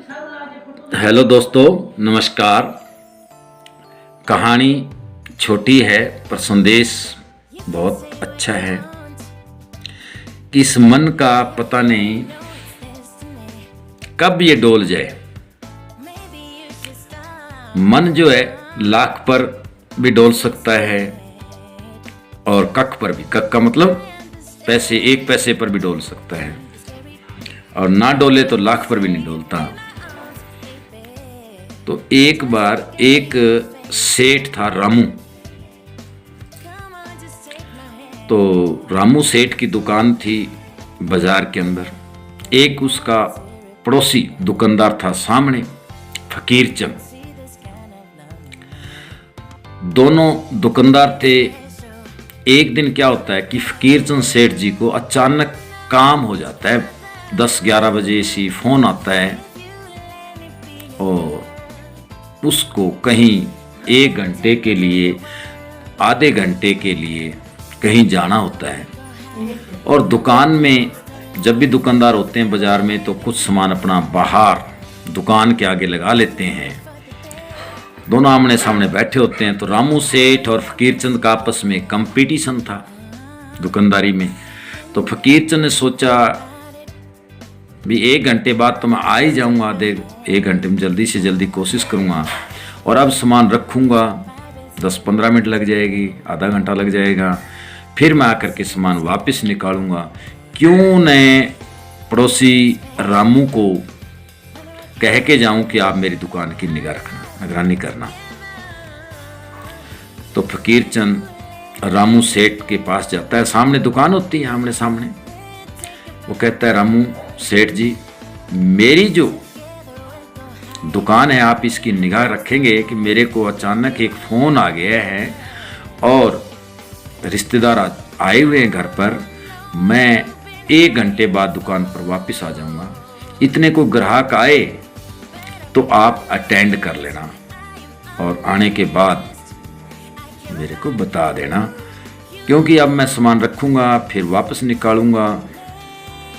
Hello दोस्तों, नमस्कार। कहानी छोटी है पर संदेश बहुत अच्छा है कि इस मन का पता नहीं कब ये डोल जाए। मन जो है लाख पर भी डोल सकता है और कख पर भी। कख का मतलब पैसे, एक पैसे पर भी डोल सकता है, और ना डोले तो लाख पर भी नहीं डोलता। तो एक बार एक सेठ था रामू। तो रामू सेठ की दुकान थी बाजार के अंदर। एक उसका पड़ोसी दुकानदार था सामने, फकीर चंद। दोनों दुकानदार थे। एक दिन क्या होता है कि फकीर चंद सेठ जी को अचानक काम हो जाता है। 10-11 बजे इसी फोन आता है और उसको कहीं 1 घंटे के लिए, आधे घंटे के लिए कहीं जाना होता है। और दुकान में जब भी दुकानदार होते हैं बाजार में, तो कुछ सामान अपना बाहर दुकान के आगे लगा लेते हैं। दोनों आमने सामने बैठे होते हैं। तो रामू सेठ और फकीर चंद का आपस में कंपटीशन था दुकानदारी में। तो फकीर चंद ने सोचा भी 1 घंटे बाद तो मैं आ ही जाऊंगा, 1 घंटे में जल्दी से जल्दी कोशिश करूंगा, और अब सामान रखूंगा, 10-15 मिनट लग जाएगी, आधा घंटा लग जाएगा, फिर मैं आकर के सामान वापस निकालूंगा। क्यों न पड़ोसी रामू को कह के जाऊं कि आप मेरी दुकान की निगरानी करना। तो फकीर चंद रामू सेठ के पास जाता है। सामने दुकान होती है, आमने सामने। वो कहता है, रामू सेठ जी, मेरी जो दुकान है आप इसकी निगाह रखेंगे कि मेरे को अचानक एक फ़ोन आ गया है और रिश्तेदार आए हुए हैं घर पर। मैं 1 घंटे बाद दुकान पर वापस आ जाऊंगा। इतने को ग्राहक आए तो आप अटेंड कर लेना और आने के बाद मेरे को बता देना, क्योंकि अब मैं सामान रखूंगा फिर वापस निकालूंगा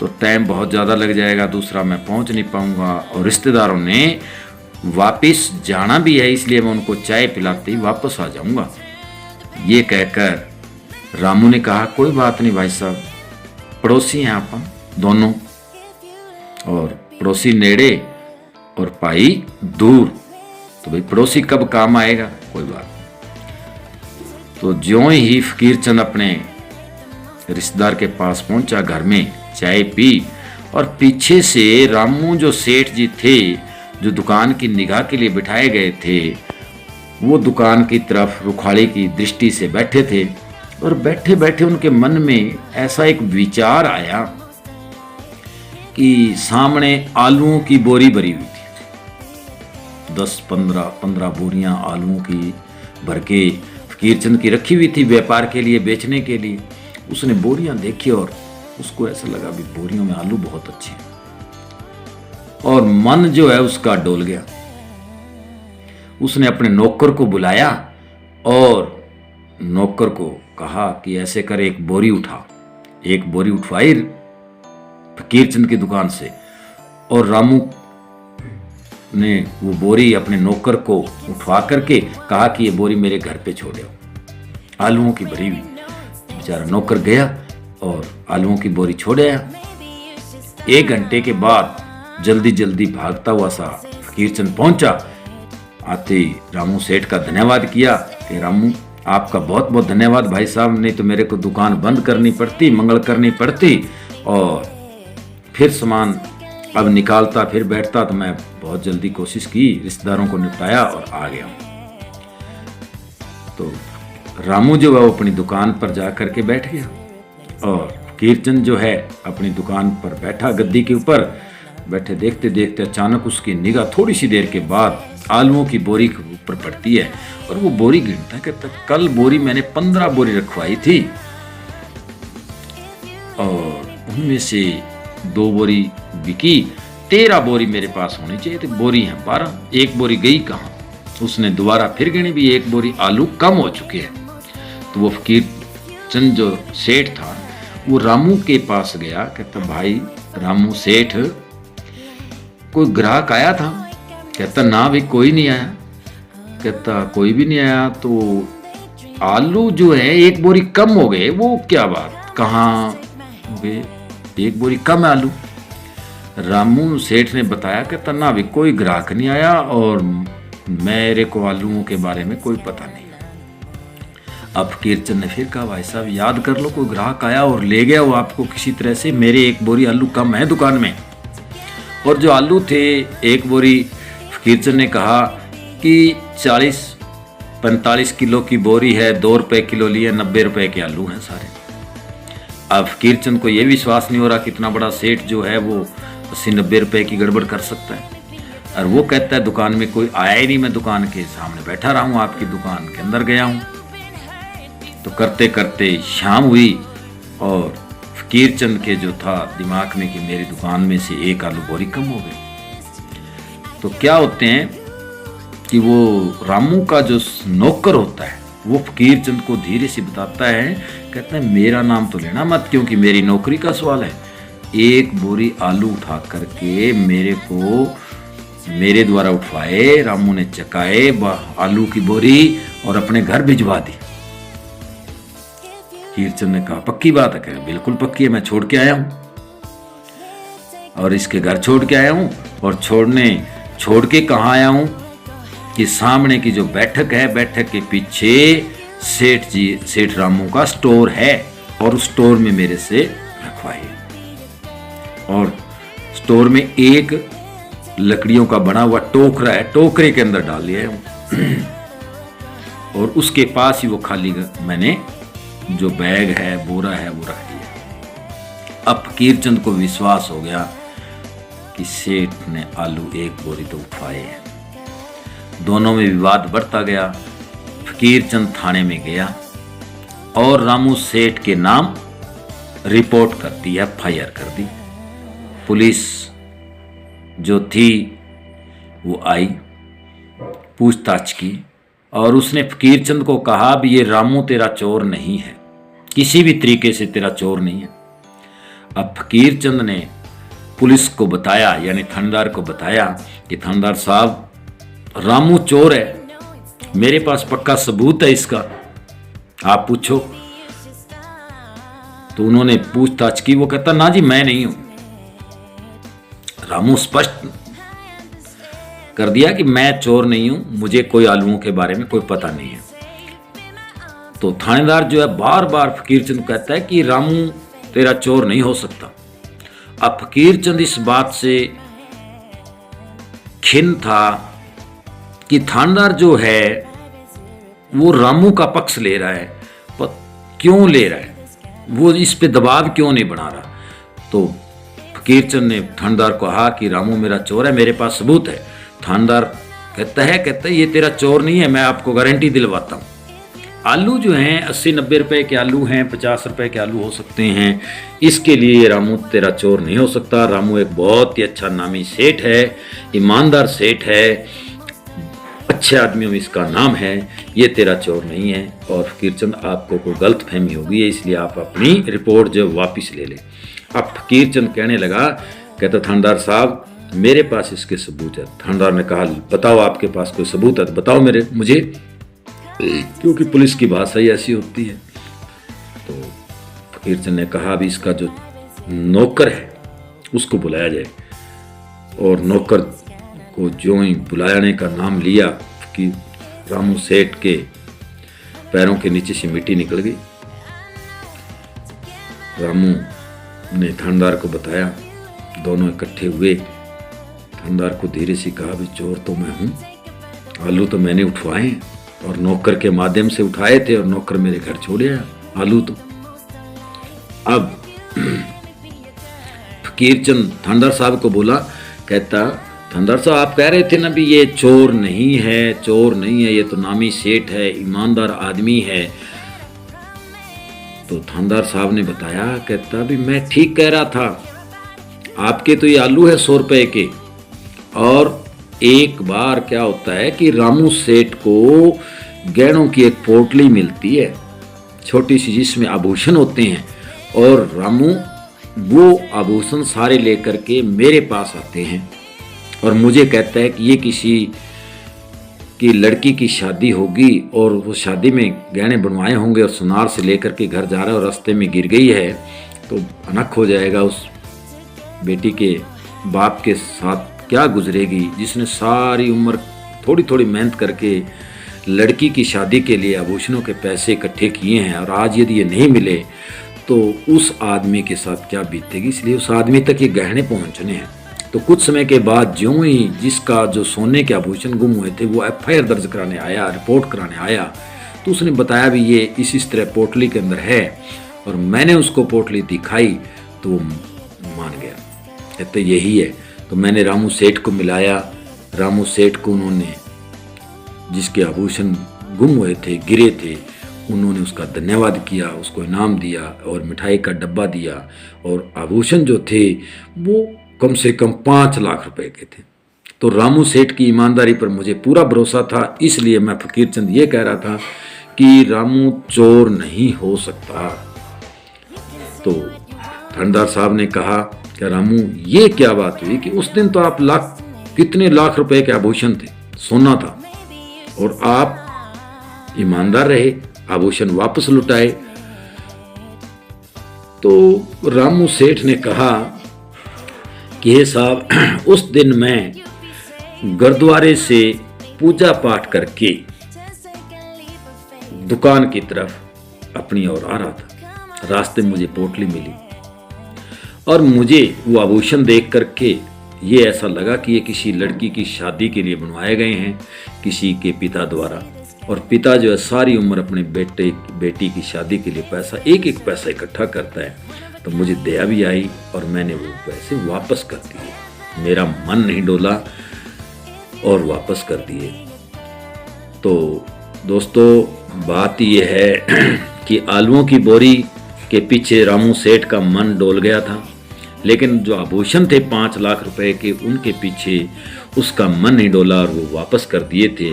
तो टाइम बहुत ज़्यादा लग जाएगा, दूसरा मैं पहुंच नहीं पाऊंगा, और रिश्तेदारों ने वापस जाना भी है, इसलिए मैं उनको चाय पिलाते ही वापस आ जाऊंगा। ये कहकर रामू ने कहा, कोई बात नहीं भाई साहब, पड़ोसी हैं आप दोनों, और पड़ोसी नेड़े और पाई दूर, तो भाई पड़ोसी कब काम आएगा, कोई बात नहीं। तो ज्यों ही फकीर चंद अपने रिश्तेदार के पास पहुंचा, घर में चाय पी, और पीछे से रामू जो सेठ जी थे, जो दुकान की निगाह के लिए बिठाए गए थे, वो दुकान की तरफ रुखाड़ी की दृष्टि से बैठे थे। और बैठे बैठे उनके मन में ऐसा एक विचार आया कि सामने आलूओं की बोरी भरी हुई थी। 10-15 बोरियां आलूओं की भर के फकीर चंद की रखी हुई थी व्यापार के लिए, बेचने के लिए। उसने बोरियां देखी और उसको ऐसा लगा भी बोरियों में आलू बहुत अच्छे हैं, और मन जो है उसका डोल गया। उसने अपने नौकर को बुलाया और नौकर को कहा कि ऐसे कर, एक बोरी उठा। एक बोरी उठवाई फकीर चंद की दुकान से, और रामू ने वो बोरी अपने नौकर को उठवा करके कहा कि ये बोरी मेरे घर पे छोड़ दो, आलूओं की भरी हुई। बेचारा नौकर गया और आलूओं की बोरी छोड़ आया। 1 घंटे के बाद जल्दी जल्दी भागता हुआ सा फकीर चंद पहुंचा। आते ही रामू सेठ का धन्यवाद किया कि रामू आपका बहुत बहुत धन्यवाद भाई साहब, नहीं तो मेरे को दुकान बंद करनी पड़ती, मंगल करनी पड़ती, और फिर सामान अब निकालता फिर बैठता। तो मैं बहुत जल्दी कोशिश की, रिश्तेदारों को निपटाया और आ गया। तो रामू जो है वो अपनी दुकान पर जा कर के बैठ गया, और फकीर चंद जो है अपनी दुकान पर बैठा गद्दी के ऊपर। बैठे देखते देखते अचानक उसकी निगाह थोड़ी सी देर के बाद आलूओं की बोरी के ऊपर पड़ती है, और वो बोरी गिनता है, कहता कल बोरी मैंने 15 बोरी रखवाई थी, और उनमें से 2 बोरी बिकी, 13 बोरी मेरे पास होनी चाहिए थी, बोरी है 12, एक बोरी गई कहाँ। उसने दोबारा फिर गिनी भी, 1 बोरी आलू कम हो चुके हैं। तो वो फकीर चंद जो सेठ था वो रामू के पास गया, कहता भाई रामू सेठ, कोई ग्राहक आया था? कहता ना भाई कोई नहीं आया। कहता कोई भी नहीं आया तो आलू जो है एक बोरी कम हो गए, वो क्या बात, कहाँ हो गए, एक बोरी कम है आलू? रामू सेठ ने बताया कहता ना भाई कोई ग्राहक नहीं आया और मेरे को आलूओं के बारे में कोई पता नहीं। अब फकीरचंद ने फिर कहा भाई साहब याद कर लो, कोई ग्राहक आया और ले गया वो आपको किसी तरह से, मेरे एक बोरी आलू कम है दुकान में। और जो आलू थे एक बोरी, फकीरचंद ने कहा कि 40-45 किलो की बोरी है, 2 रुपये किलो लिए, 90 रुपये के आलू हैं सारे। अब फकीरचंद को ये विश्वास नहीं हो रहा कि इतना बड़ा सेठ जो है वो 80-90 रुपये की गड़बड़ कर सकता है। और वो कहता है दुकान में कोई आया ही नहीं, मैं दुकान के सामने बैठा रहा हूँ, आपकी दुकान के अंदर गया हूँ। तो करते करते शाम हुई और फकीरचंद के जो था दिमाग में कि मेरी दुकान में से एक आलू बोरी कम हो गई। तो क्या होते हैं कि वो रामू का जो नौकर होता है वो फकीरचंद को धीरे से बताता है, कहता है मेरा नाम तो लेना मत क्योंकि मेरी नौकरी का सवाल है। एक बोरी आलू उठा करके मेरे द्वारा उठवाए, रामू ने चकाए आलू की बोरी और अपने घर भिजवा दी। फकीरचंद ने कहा पक्की बात है? कह बिल्कुल पक्की है, मैं छोड़ के आया हूं और इसके घर छोड़ के आया हूं। और छोड़ के कहाँ आया हूं कि सामने की जो बैठक है, बैठक के पीछे सेठ रामू का स्टोर है और उस स्टोर में मेरे से रखवाए। और स्टोर में एक लकड़ियों का बना हुआ टोकरा है, टोकरे के अंदर डाल लिया है और उसके पास ही वो खाली मैंने जो बैग है, बोरा है, वो रख दिया। अब फकीरचंद को विश्वास हो गया कि सेठ ने आलू एक बोरी तो उठवाए हैं। दोनों में विवाद बढ़ता गया। फकीरचंद थाने में गया और रामू सेठ के नाम रिपोर्ट कर दी, FIR कर दी। पुलिस जो थी वो आई, पूछताछ की और उसने फकीरचंद को कहा भी ये रामू तेरा चोर नहीं है, किसी भी तरीके से तेरा चोर नहीं है। अब फकीरचंद ने पुलिस को बताया, यानी थानेदार को बताया कि थानेदार साहब रामू चोर है, मेरे पास पक्का सबूत है इसका, आप पूछो। तो उन्होंने पूछताछ की, वो कहता ना जी मैं नहीं हूं। रामू स्पष्ट कर दिया कि मैं चोर नहीं हूं, मुझे कोई आलूओं के बारे में कोई पता नहीं है। तो थानेदार जो है बार बार फकीरचंद कहता है कि रामू तेरा चोर नहीं हो सकता। अब फकीरचंद इस बात से खिन्न था कि थानेदार जो है वो रामू का पक्ष ले रहा है, पर क्यों ले रहा है, वो इस पे दबाव क्यों नहीं बना रहा। तो फकीरचंद ने थानेदार को कहा कि रामू मेरा चोर है, मेरे पास सबूत है। थानेदार कहता है ये तेरा चोर नहीं है, मैं आपको गारंटी दिलवाता हूँ। आलू जो हैं 80-90 रुपए के आलू हैं, 50 रुपए के आलू हो सकते हैं, इसके लिए ये रामू तेरा चोर नहीं हो सकता। रामू एक बहुत ही अच्छा नामी सेठ है, ईमानदार सेठ है, अच्छे आदमियों में इसका नाम है, ये तेरा चोर नहीं है। और फकीरचंद आपको कोई गलत फहमी होगी है, इसलिए आप अपनी रिपोर्ट जो वापस ले लें। अब फकीरचंद कहने लगा, कहता थानेदार साहब मेरे पास इसके सबूत है। थानेदार ने कहा बताओ आपके पास कोई सबूत है तो बताओ मुझे, क्योंकि पुलिस की भाषा ही ऐसी होती है। तो फकीरचंद ने कहा अभी इसका जो नौकर है उसको बुलाया जाए। और नौकर को जो ही बुलाने का नाम लिया कि रामू सेठ के पैरों के नीचे से मिट्टी निकल गई। रामू ने थानेदार को बताया, दोनों इकट्ठे हुए। थानेदार को धीरे से कहा भी चोर तो मैं हूँ, आलू तो मैंने उठवाए और नौकर के माध्यम से उठाए थे और नौकर मेरे घर छोड़े आया आलू तो। अब फकीरचंद थानेदार साहब को बोला, कहता थानेदार साहब आप कह रहे थे ना भी ये चोर नहीं है, चोर नहीं है, ये तो नामी सेठ है, ईमानदार आदमी है। तो थानेदार साहब ने बताया, कहता भी मैं ठीक कह रहा था, आपके तो ये आलू है 100 रुपए के। और एक बार क्या होता है कि रामू सेठ को गहनों की एक पोटली मिलती है छोटी सी, जिसमें आभूषण होते हैं, और रामू वो आभूषण सारे लेकर के मेरे पास आते हैं और मुझे कहता है कि ये किसी की लड़की की शादी होगी और वो शादी में गहने बनवाए होंगे और सुनार से लेकर के घर जा रहा है और रास्ते में गिर गई है तो अनक हो जाएगा। उस बेटी के बाप के साथ क्या गुजरेगी जिसने सारी उम्र थोड़ी थोड़ी मेहनत करके लड़की की शादी के लिए आभूषणों के पैसे इकट्ठे किए हैं, और आज यदि ये नहीं मिले तो उस आदमी के साथ क्या बीतेगी। इसलिए उस आदमी तक ये गहने पहुंचने हैं। तो कुछ समय के बाद ज्यों ही जिसका जो सोने के आभूषण गुम हुए थे वो FIR दर्ज कराने आया, रिपोर्ट कराने आया, तो उसने बताया भी ये इस तरह पोटली के अंदर है, और मैंने उसको पोटली दिखाई तो वो मान गया, कहते यही है। तो मैंने रामू सेठ को मिलाया। रामू सेठ को उन्होंने जिसके आभूषण गुम हुए थे, गिरे थे, उन्होंने उसका धन्यवाद किया, उसको इनाम दिया और मिठाई का डब्बा दिया। और आभूषण जो थे वो कम से कम 5 लाख रुपए के थे। तो रामू सेठ की ईमानदारी पर मुझे पूरा भरोसा था, इसलिए मैं फकीर चंद ये कह रहा था कि रामू चोर नहीं हो सकता। तो थानेदार साहब ने कहा कि रामू ये क्या बात हुई कि उस दिन तो आप कितने लाख रुपए के आभूषण थे, सोना था, और आप ईमानदार रहे, आभूषण वापस लुटाए। तो रामू सेठ ने कहा कि हे साहब, उस दिन मैं गुरुद्वारे से पूजा पाठ करके दुकान की तरफ अपनी ओर आ रहा था। रास्ते में मुझे पोटली मिली और मुझे वो आभूषण देख करके ये ऐसा लगा कि ये किसी लड़की की शादी के लिए बनवाए गए हैं किसी के पिता द्वारा। और पिता जो है सारी उम्र अपने बेटी की शादी के लिए पैसा एक पैसा इकट्ठा करता है। तो मुझे दया भी आई और मैंने वो पैसे वापस कर दिए। मेरा मन नहीं डोला और वापस कर दिए। तो दोस्तों बात ये है कि आलुओं की बोरी के पीछे रामू सेठ का मन डोल गया था, लेकिन जो आभूषण थे 5 लाख रुपए के, उनके पीछे उसका मन नहीं डोला और वो वापस कर दिए थे।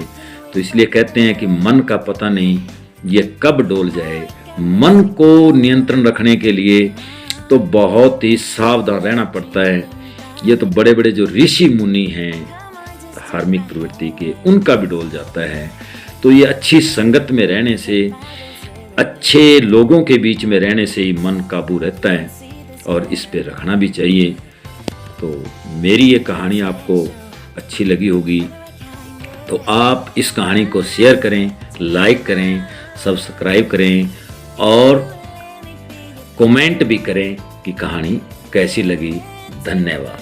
तो इसलिए कहते हैं कि मन का पता नहीं ये कब डोल जाए। मन को नियंत्रण रखने के लिए तो बहुत ही सावधान रहना पड़ता है। ये तो बड़े बड़े जो ऋषि मुनि हैं धार्मिक प्रवृत्ति के, उनका भी डोल जाता है। तो ये अच्छी संगत में रहने से, अच्छे लोगों के बीच में रहने से ही मन काबू रहता है, और इस पे रखना भी चाहिए। तो मेरी ये कहानी आपको अच्छी लगी होगी तो आप इस कहानी को शेयर करें, लाइक करें, सब्सक्राइब करें और कमेंट भी करें कि कहानी कैसी लगी। धन्यवाद।